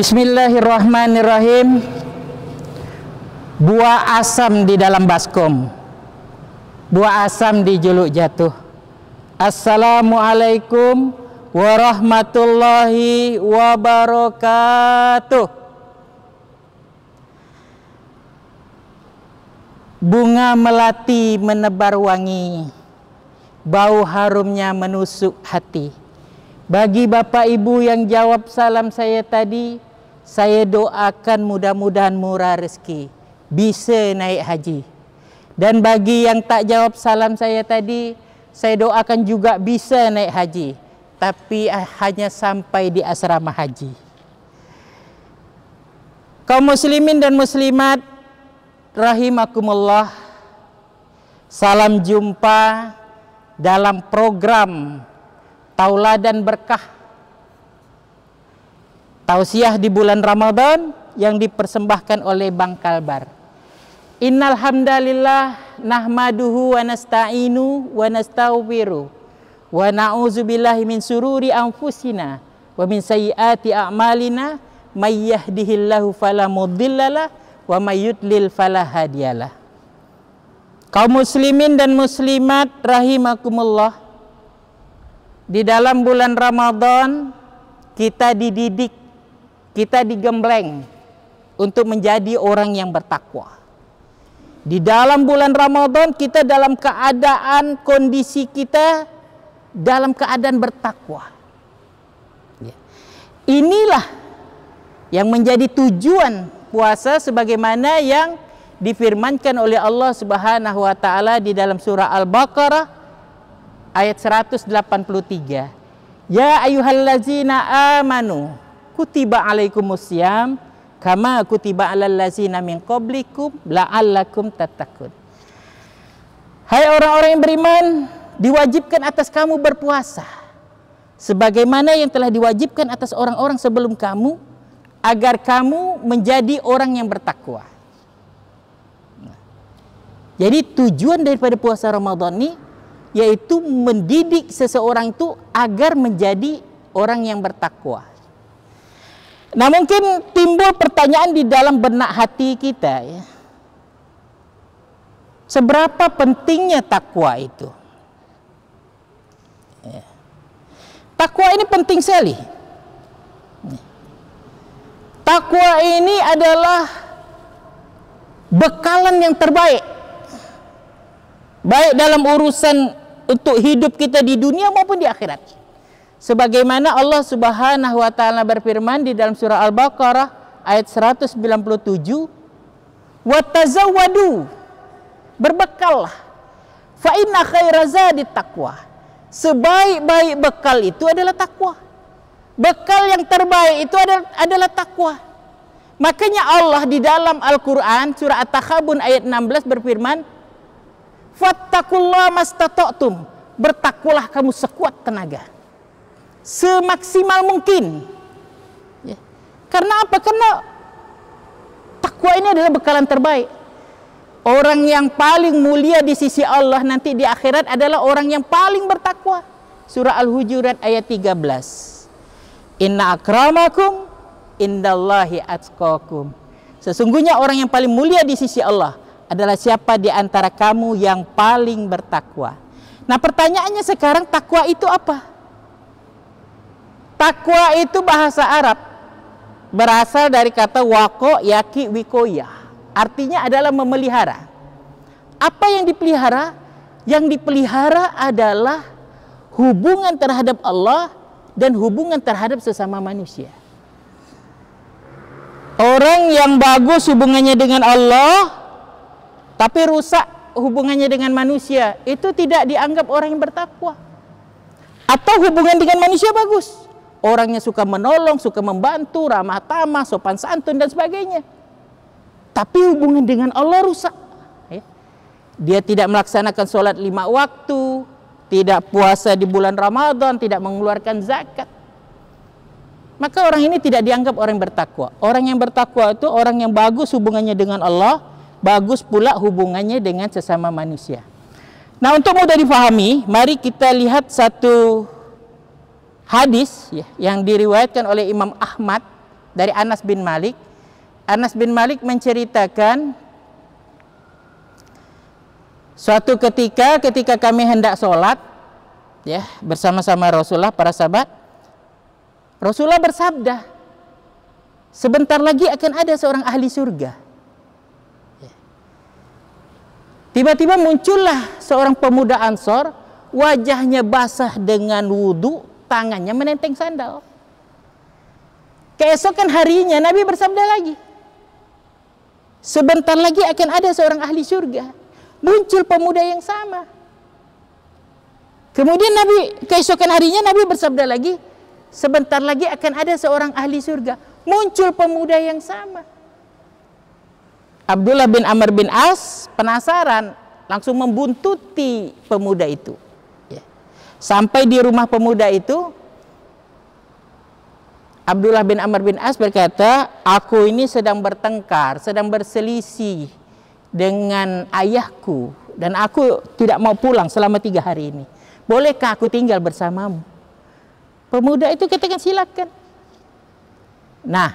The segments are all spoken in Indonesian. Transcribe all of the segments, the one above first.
Bismillahirrahmanirrahim. Buah asam di dalam baskom, buah asam di juluk jatuh. Assalamualaikum warahmatullahi wabarakatuh. Bunga melati menebar wangi, bau harumnya menusuk hati. Bagi Bapak Ibu yang jawab salam saya tadi, saya doakan mudah-mudahan murah rezeki, bisa naik haji. Dan bagi yang tak jawab salam saya tadi, saya doakan juga bisa naik haji, tapi hanya sampai di asrama haji. Kaum muslimin dan muslimat rahimakumullah, salam jumpa dalam program Tauladan Berkah tausiah di bulan Ramadan yang dipersembahkan oleh Bang Kalbar. Innal hamdalillah nahmaduhu wa nasta'inu wa nastaghfiru wa na'udzubillahi min sururi anfusina wa min sayyiati a'malina may yahdihillahu fala mudhillalah wa may yudlil fala hadiyalah. Kaum muslimin dan muslimat rahimakumullah, di dalam bulan Ramadan kita dididik, kita digembleng untuk menjadi orang yang bertakwa. Di dalam bulan Ramadan kita dalam keadaan kondisi kita dalam keadaan bertakwa. Inilah yang menjadi tujuan puasa sebagaimana yang difirmankan oleh Allah Subhanahu wa taala di dalam surah Al-Baqarah ayat 183. Ya ayyuhallazina amanu kutiba alaikumusiyam kama kutiba alal ladzina min qablikum la'allakum tattaqun. Hai orang-orang yang beriman, diwajibkan atas kamu berpuasa sebagaimana yang telah diwajibkan atas orang-orang sebelum kamu, agar kamu menjadi orang yang bertakwa. Jadi tujuan daripada puasa Ramadan ini yaitu mendidik seseorang itu agar menjadi orang yang bertakwa. Nah, mungkin timbul pertanyaan di dalam benak hati kita, ya. Seberapa pentingnya takwa itu? Ya. Takwa ini penting sekali. Takwa ini adalah bekalan yang terbaik, baik dalam urusan untuk hidup kita di dunia maupun di akhirat. Sebagaimana Allah Subhanahu wa taala berfirman di dalam surah Al-Baqarah ayat 197, "Wa tazawwadu", berbekallah. Fa inna khaira zadit taqwa. Sebaik-baik bekal itu adalah takwa. Bekal yang terbaik itu adalah takwa. Makanya Allah di dalam Al-Quran surah At-Takhabun ayat 16 berfirman, fattaqullaha mastata'tum, bertakwalah kamu sekuat tenaga, semaksimal mungkin. Ya. Karena apa? Karena takwa ini adalah bekalan terbaik. Orang yang paling mulia di sisi Allah nanti di akhirat adalah orang yang paling bertakwa. Surah Al-Hujurat ayat 13. Inna akramakum indallahi atqakum. Sesungguhnya orang yang paling mulia di sisi Allah adalah siapa di antara kamu yang paling bertakwa. Nah, pertanyaannya sekarang, takwa itu apa? Takwa itu bahasa Arab, berasal dari kata waqo yaki wikoya. Artinya adalah memelihara. Apa yang dipelihara? Yang dipelihara adalah hubungan terhadap Allah dan hubungan terhadap sesama manusia. Orang yang bagus hubungannya dengan Allah tapi rusak hubungannya dengan manusia, itu tidak dianggap orang yang bertakwa. Atau hubungan dengan manusia bagus, orangnya suka menolong, suka membantu, ramah tamah, sopan santun dan sebagainya, tapi hubungan dengan Allah rusak. Dia tidak melaksanakan sholat 5 waktu, tidak puasa di bulan Ramadan, tidak mengeluarkan zakat, maka orang ini tidak dianggap orang yang bertakwa. Orang yang bertakwa itu orang yang bagus hubungannya dengan Allah, bagus pula hubungannya dengan sesama manusia. Nah, untuk mudah difahami, mari kita lihat satu hadis ya, yang diriwayatkan oleh Imam Ahmad dari Anas bin Malik. Anas bin Malik menceritakan suatu ketika kami hendak sholat ya bersama-sama Rasulullah, para sahabat, Rasulullah bersabda, sebentar lagi akan ada seorang ahli surga. Tiba-tiba muncullah seorang pemuda Ansor, wajahnya basah dengan wudu, tangannya menenteng sandal. Keesokan harinya Nabi bersabda lagi, sebentar lagi akan ada seorang ahli surga. Muncul pemuda yang sama. Kemudian keesokan harinya Nabi bersabda lagi, sebentar lagi akan ada seorang ahli surga. Muncul pemuda yang sama. Abdullah bin Amr bin As penasaran, langsung membuntuti pemuda itu. Sampai di rumah pemuda itu, Abdullah bin Amr bin As berkata, aku ini sedang bertengkar, sedang berselisih dengan ayahku, dan aku tidak mau pulang selama 3 hari ini. Bolehkah aku tinggal bersamamu? Pemuda itu katakan silakan. Nah,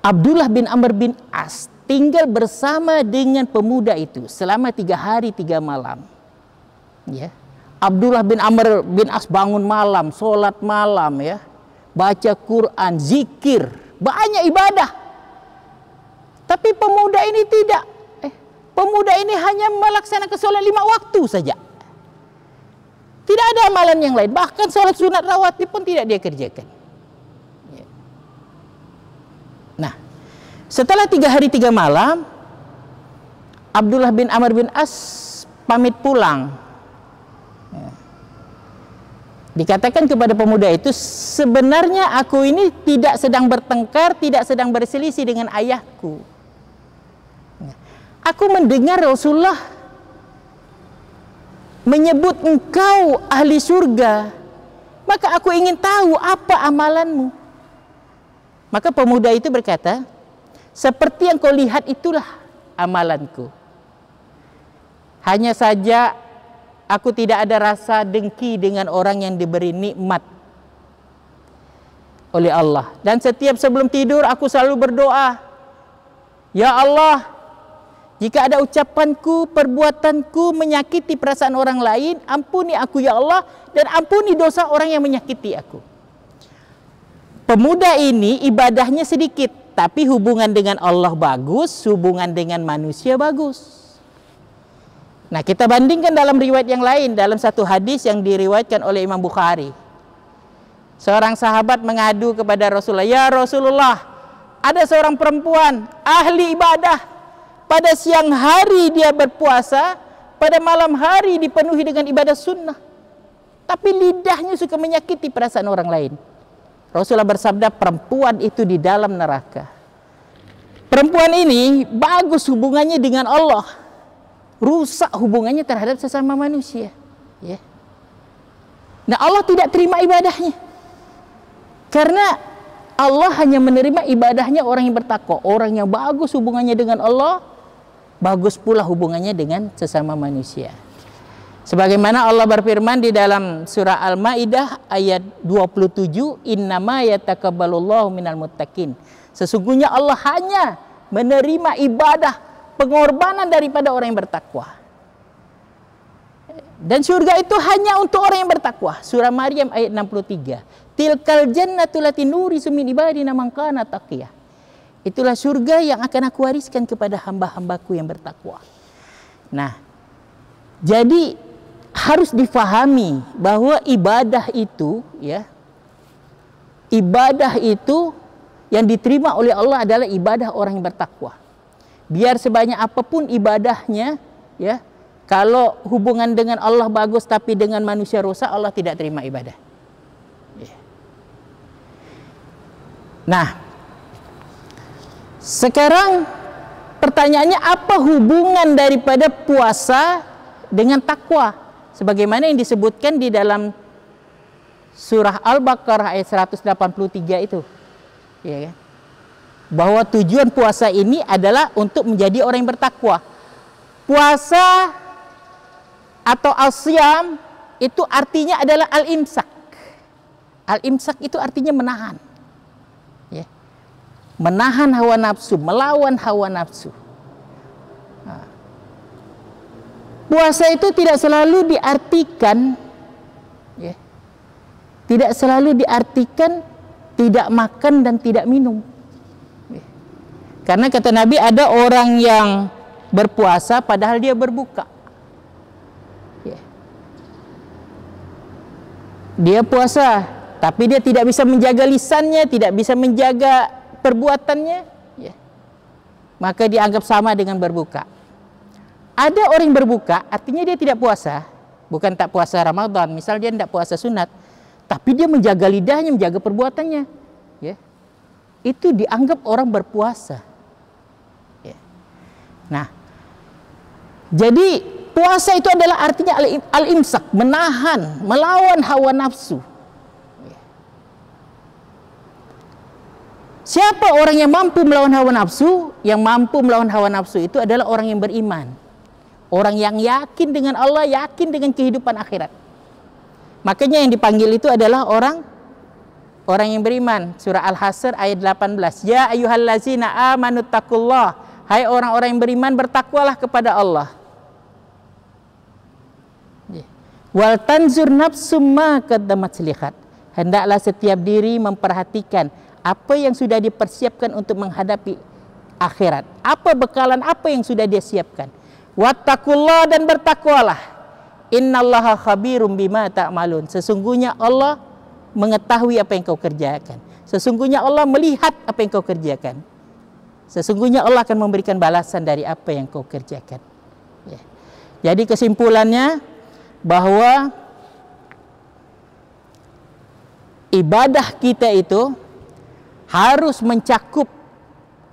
Abdullah bin Amr bin As tinggal bersama dengan pemuda itu selama 3 hari 3 malam. Ya. Abdullah bin Amr bin As bangun malam, sholat malam, ya, baca Quran, zikir, banyak ibadah. Tapi pemuda ini tidak. Pemuda ini hanya melaksanakan sholat 5 waktu saja. Tidak ada amalan yang lain. Bahkan sholat sunat rawatib pun tidak dia kerjakan. Nah, setelah 3 hari 3 malam, Abdullah bin Amr bin As pamit pulang. Dikatakan kepada pemuda itu, sebenarnya aku ini tidak sedang bertengkar, tidak sedang berselisih dengan ayahku. Aku mendengar Rasulullah menyebut engkau ahli surga, maka aku ingin tahu apa amalanmu. Maka pemuda itu berkata, seperti yang kau lihat itulah amalanku. Hanya saja aku tidak ada rasa dengki dengan orang yang diberi nikmat oleh Allah. Dan setiap sebelum tidur aku selalu berdoa, ya Allah, jika ada ucapanku, perbuatanku menyakiti perasaan orang lain, ampuni aku ya Allah, dan ampuni dosa orang yang menyakiti aku. Pemuda ini ibadahnya sedikit, tapi hubungan dengan Allah bagus, hubungan dengan manusia bagus. Nah, kita bandingkan dalam riwayat yang lain, dalam satu hadis yang diriwayatkan oleh Imam Bukhari. Seorang sahabat mengadu kepada Rasulullah, ya Rasulullah, ada seorang perempuan ahli ibadah, pada siang hari dia berpuasa, pada malam hari dipenuhi dengan ibadah sunnah, tapi lidahnya suka menyakiti perasaan orang lain. Rasulullah bersabda, perempuan itu di dalam neraka. Perempuan ini bagus hubungannya dengan Allah, rusak hubungannya terhadap sesama manusia. Ya. Nah, Allah tidak terima ibadahnya, karena Allah hanya menerima ibadahnya orang yang bertakwa, orang yang bagus hubungannya dengan Allah, bagus pula hubungannya dengan sesama manusia. Sebagaimana Allah berfirman di dalam surah Al-Maidah ayat 27, innama yatakabbalullahu minal muttaqin. Sesungguhnya Allah hanya menerima ibadah, pengorbanan daripada orang yang bertakwa. Dan surga itu hanya untuk orang yang bertakwa. Surah Maryam ayat 63. Tilkal jannatu lati nurisu min ibadina man kana taqiyah. Itulah surga yang akan aku wariskan kepada hamba-hambaku yang bertakwa. Nah, jadi harus difahami bahwa ibadah itu, ya, ibadah itu yang diterima oleh Allah adalah ibadah orang yang bertakwa. Biar sebanyak apapun ibadahnya, ya, kalau hubungan dengan Allah bagus tapi dengan manusia rusak, Allah tidak terima ibadah. Ya. Nah, sekarang pertanyaannya, apa hubungan daripada puasa dengan takwa? Sebagaimana yang disebutkan di dalam surah Al-Baqarah ayat 183 itu, ya kan? Bahwa tujuan puasa ini adalah untuk menjadi orang yang bertakwa. Puasa atau al-siyam itu artinya adalah al-imsak. Al-imsak itu artinya menahan. Ya. menahan hawa nafsu, melawan hawa nafsu. Puasa itu tidak selalu diartikan, ya, tidak selalu diartikan tidak makan dan tidak minum. Ya. Karena kata Nabi, ada orang yang berpuasa padahal dia berbuka. Ya. Dia puasa, tapi dia tidak bisa menjaga lisannya, tidak bisa menjaga perbuatannya. Ya. Maka dianggap sama dengan berbuka. Ada orang yang berbuka, artinya dia tidak puasa. Bukan tak puasa Ramadan, misal dia tidak puasa sunat, tapi dia menjaga lidahnya, menjaga perbuatannya. Ya. Itu dianggap orang berpuasa. Ya. Nah, jadi puasa itu adalah artinya al-imsak, menahan, melawan hawa nafsu. Ya. Siapa orang yang mampu melawan hawa nafsu? Yang mampu melawan hawa nafsu itu adalah orang yang beriman. Orang yang yakin dengan Allah, yakin dengan kehidupan akhirat. Makanya yang dipanggil itu adalah orang yang beriman. Surah Al-Hasr ayat 18. Ya ayyuhallazina amanu taqullah. Hai orang-orang yang beriman, bertakwalah kepada Allah. Wal tanzur nafsum ma qaddamat lihat. Hendaklah setiap diri memperhatikan apa yang sudah dipersiapkan untuk menghadapi akhirat. Apa bekalan apa yang sudah dia siapkan. Wattaqullah, dan bertakwalah. Innallaha khabirum bima ta'malun. Sesungguhnya Allah mengetahui apa yang kau kerjakan. Sesungguhnya Allah melihat apa yang kau kerjakan. Sesungguhnya Allah akan memberikan balasan dari apa yang kau kerjakan. Ya. Jadi kesimpulannya bahwa ibadah kita itu harus mencakup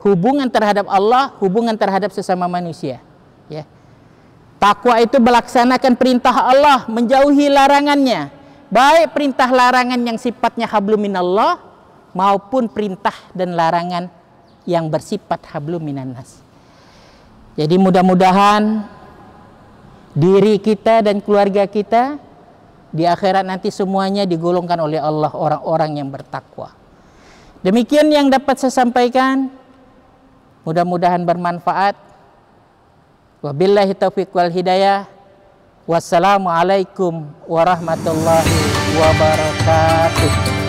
hubungan terhadap Allah, hubungan terhadap sesama manusia. Ya. Takwa itu melaksanakan perintah Allah, menjauhi larangannya, baik perintah larangan yang sifatnya hablum minallah maupun perintah dan larangan yang bersifat hablum minannas. Jadi mudah-mudahan diri kita dan keluarga kita di akhirat nanti semuanya digolongkan oleh Allah orang-orang yang bertakwa. Demikian yang dapat saya sampaikan, mudah-mudahan bermanfaat. Wabillahi taufiq wal hidayah. Wassalamualaikum warahmatullahi wabarakatuh.